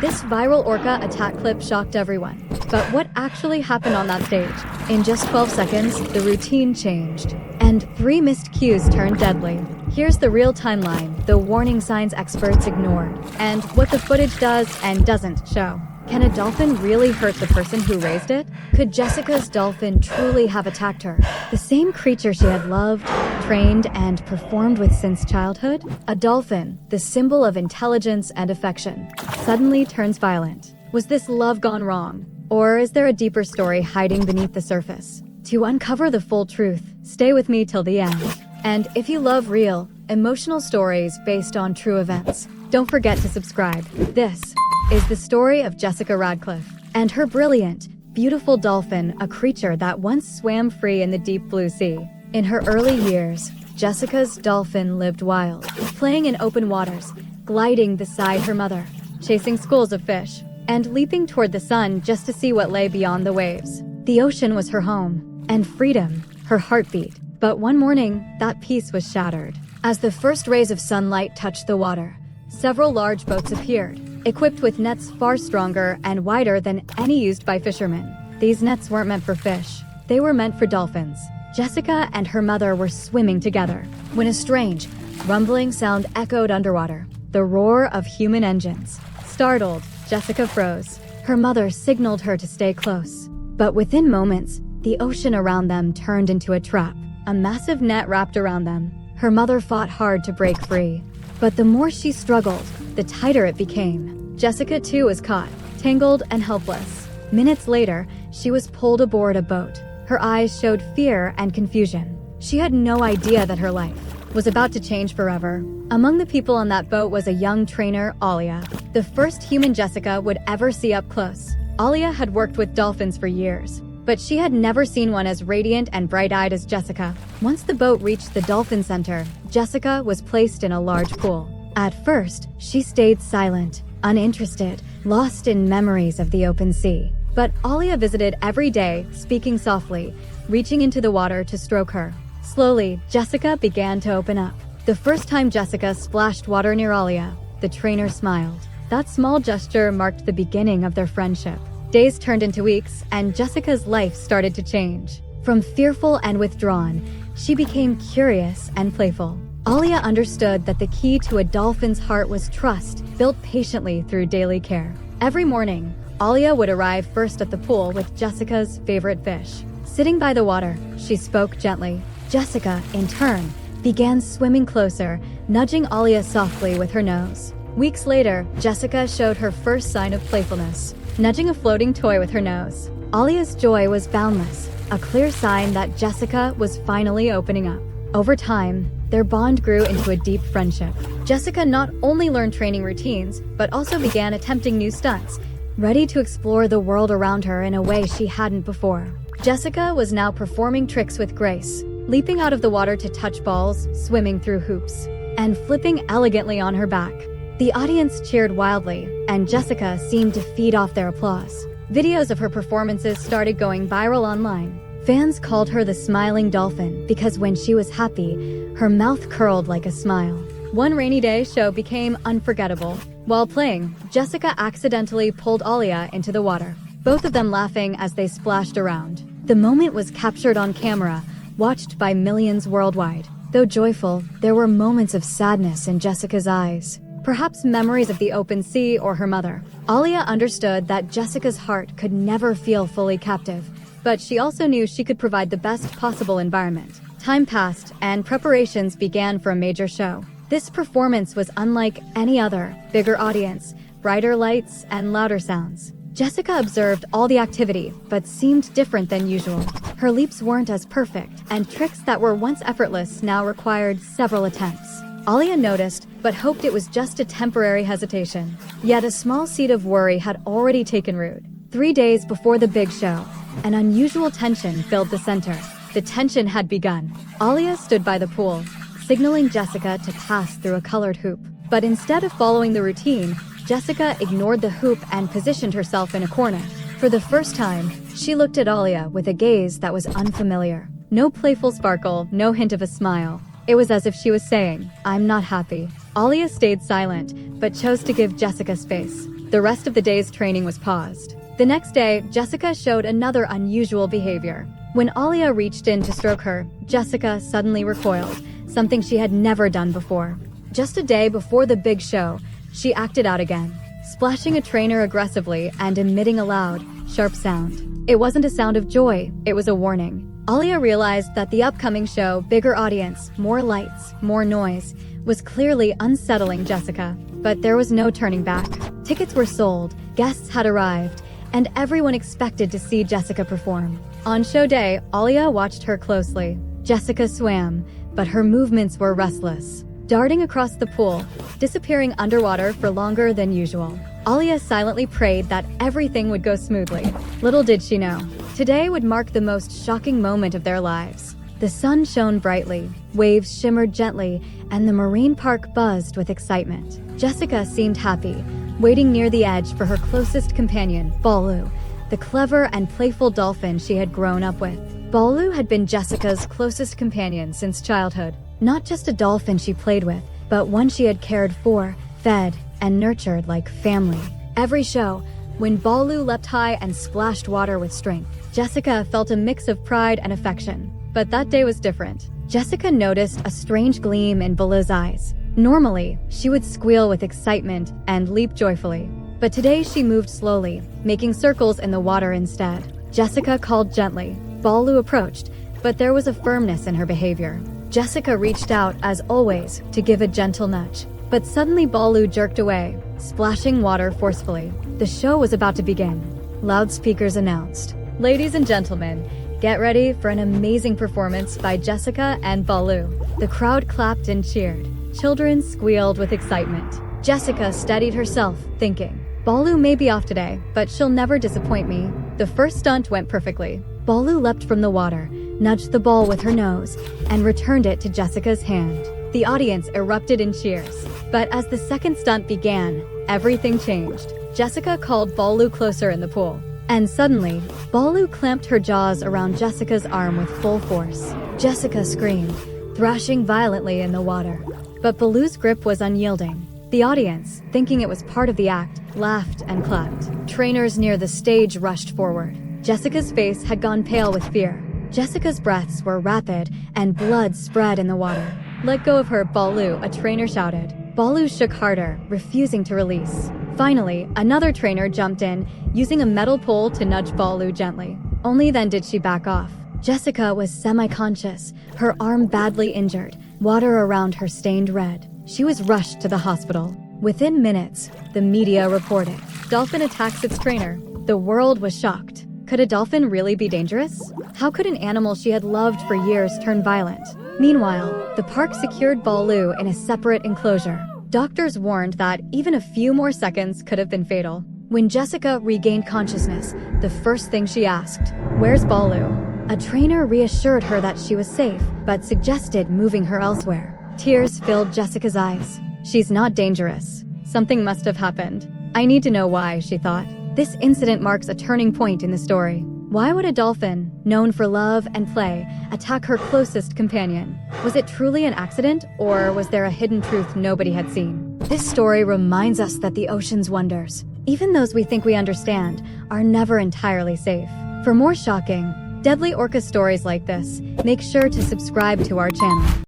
This viral orca attack clip shocked everyone. But what actually happened on that stage? In just 12 seconds, the routine changed, and 3 missed cues turned deadly. Here's the real timeline, the warning signs experts ignored, and what the footage does and doesn't show. Can a dolphin really hurt the person who raised it? Could Jessica's dolphin truly have attacked her? The same creature she had loved, trained, and performed with since childhood? A dolphin, the symbol of intelligence and affection, suddenly turns violent. Was this love gone wrong? Or is there a deeper story hiding beneath the surface? To uncover the full truth, stay with me till the end. And if you love real, emotional stories based on true events, don't forget to subscribe. This is the story of Jessica Radcliffe and her brilliant, beautiful dolphin, a creature that once swam free in the deep blue sea. In her early years, Jessica's dolphin lived wild, playing in open waters, gliding beside her mother, chasing schools of fish, and leaping toward the sun just to see what lay beyond the waves. The ocean was her home, and freedom, her heartbeat. But one morning, that peace was shattered. As the first rays of sunlight touched the water, several large boats appeared, equipped with nets far stronger and wider than any used by fishermen. These nets weren't meant for fish. They were meant for dolphins. Jessica and her mother were swimming together when a strange, rumbling sound echoed underwater, the roar of human engines. Startled, Jessica froze. Her mother signaled her to stay close. But within moments, the ocean around them turned into a trap. A massive net wrapped around them. Her mother fought hard to break free. But the more she struggled, the tighter it became. Jessica too was caught, tangled and helpless. Minutes later, she was pulled aboard a boat. Her eyes showed fear and confusion. She had no idea that her life was about to change forever. Among the people on that boat was a young trainer, Alia, the first human Jessica would ever see up close. Alia had worked with dolphins for years, but she had never seen one as radiant and bright-eyed as Jessica. Once the boat reached the dolphin center, Jessica was placed in a large pool. At first, she stayed silent, uninterested, lost in memories of the open sea. But Alia visited every day, speaking softly, reaching into the water to stroke her. Slowly, Jessica began to open up. The first time Jessica splashed water near Alia, the trainer smiled. That small gesture marked the beginning of their friendship. Days turned into weeks, and Jessica's life started to change. From fearful and withdrawn, she became curious and playful. Alia understood that the key to a dolphin's heart was trust, built patiently through daily care. Every morning, Alia would arrive first at the pool with Jessica's favorite fish. Sitting by the water, she spoke gently. Jessica, in turn, began swimming closer, nudging Alia softly with her nose. Weeks later, Jessica showed her first sign of playfulness, nudging a floating toy with her nose. Alia's joy was boundless, a clear sign that Jessica was finally opening up. Over time, their bond grew into a deep friendship. Jessica not only learned training routines, but also began attempting new stunts, ready to explore the world around her in a way she hadn't before. Jessica was now performing tricks with grace, leaping out of the water to touch balls, swimming through hoops, and flipping elegantly on her back. The audience cheered wildly, and Jessica seemed to feed off their applause. Videos of her performances started going viral online. Fans called her the smiling dolphin because when she was happy, her mouth curled like a smile. One rainy day show became unforgettable. While playing, Jessica accidentally pulled Alia into the water, both of them laughing as they splashed around. The moment was captured on camera, watched by millions worldwide. Though joyful, there were moments of sadness in Jessica's eyes. Perhaps memories of the open sea or her mother. Alia understood that Jessica's heart could never feel fully captive, but she also knew she could provide the best possible environment. Time passed, and preparations began for a major show. This performance was unlike any other. Bigger audience, brighter lights, and louder sounds. Jessica observed all the activity, but seemed different than usual. Her leaps weren't as perfect, and tricks that were once effortless now required several attempts. Alia noticed, but hoped it was just a temporary hesitation. Yet a small seed of worry had already taken root. 3 days before the big show, an unusual tension filled the center. The tension had begun. Alia stood by the pool, signaling Jessica to pass through a colored hoop. But instead of following the routine, Jessica ignored the hoop and positioned herself in a corner. For the first time, she looked at Alia with a gaze that was unfamiliar. No playful sparkle, no hint of a smile. It was as if she was saying, "I'm not happy." Alia stayed silent, but chose to give Jessica space. The rest of the day's training was paused. The next day, Jessica showed another unusual behavior. When Alia reached in to stroke her, Jessica suddenly recoiled, something she had never done before. Just a day before the big show, she acted out again, splashing a trainer aggressively and emitting a loud, sharp sound. It wasn't a sound of joy, it was a warning. Alia realized that the upcoming show, bigger audience, more lights, more noise, was clearly unsettling Jessica. But there was no turning back. Tickets were sold, guests had arrived, and everyone expected to see Jessica perform. On show day, Alia watched her closely. Jessica swam, but her movements were restless, darting across the pool, disappearing underwater for longer than usual. Alia silently prayed that everything would go smoothly. Little did she know, today would mark the most shocking moment of their lives. The sun shone brightly, waves shimmered gently, and the marine park buzzed with excitement. Jessica seemed happy, waiting near the edge for her closest companion, Baloo, the clever and playful dolphin she had grown up with. Baloo had been Jessica's closest companion since childhood. Not just a dolphin she played with, but one she had cared for, fed, and nurtured like family. Every show, when Baloo leapt high and splashed water with strength, Jessica felt a mix of pride and affection. But that day was different. Jessica noticed a strange gleam in Baloo's eyes. Normally, she would squeal with excitement and leap joyfully. But today she moved slowly, making circles in the water instead. Jessica called gently. Baloo approached, but there was a firmness in her behavior. Jessica reached out, as always, to give a gentle nudge. But suddenly Baloo jerked away, splashing water forcefully. The show was about to begin. Loudspeakers announced, "Ladies and gentlemen, get ready for an amazing performance by Jessica and Baloo." The crowd clapped and cheered. Children squealed with excitement. Jessica steadied herself, thinking, Baloo may be off today, but she'll never disappoint me. The first stunt went perfectly. Baloo leapt from the water, nudged the ball with her nose, and returned it to Jessica's hand. The audience erupted in cheers. But as the second stunt began, everything changed. Jessica called Baloo closer in the pool. And suddenly, Baloo clamped her jaws around Jessica's arm with full force. Jessica screamed, thrashing violently in the water. But Baloo's grip was unyielding. The audience, thinking it was part of the act, laughed and clapped. Trainers near the stage rushed forward. Jessica's face had gone pale with fear. Jessica's breaths were rapid, and blood spread in the water. "Let go of her, Baloo," a trainer shouted. Baloo shook harder, refusing to release. Finally, another trainer jumped in, using a metal pole to nudge Baloo gently. Only then did she back off. Jessica was semi-conscious, her arm badly injured, water around her stained red. She was rushed to the hospital. Within minutes, the media reported, "Dolphin attacks its trainer." The world was shocked. Could a dolphin really be dangerous? How could an animal she had loved for years turn violent? Meanwhile, the park secured Baloo in a separate enclosure. Doctors warned that even a few more seconds could have been fatal. When Jessica regained consciousness, the first thing she asked, "Where's Baloo?" A trainer reassured her that she was safe, but suggested moving her elsewhere. Tears filled Jessica's eyes. "She's not dangerous. Something must have happened. I need to know why," she thought. This incident marks a turning point in the story. Why would a dolphin, known for love and play, attack her closest companion? Was it truly an accident, or was there a hidden truth nobody had seen? This story reminds us that the ocean's wonders, even those we think we understand, are never entirely safe. For more shocking, deadly orca stories like this, make sure to subscribe to our channel.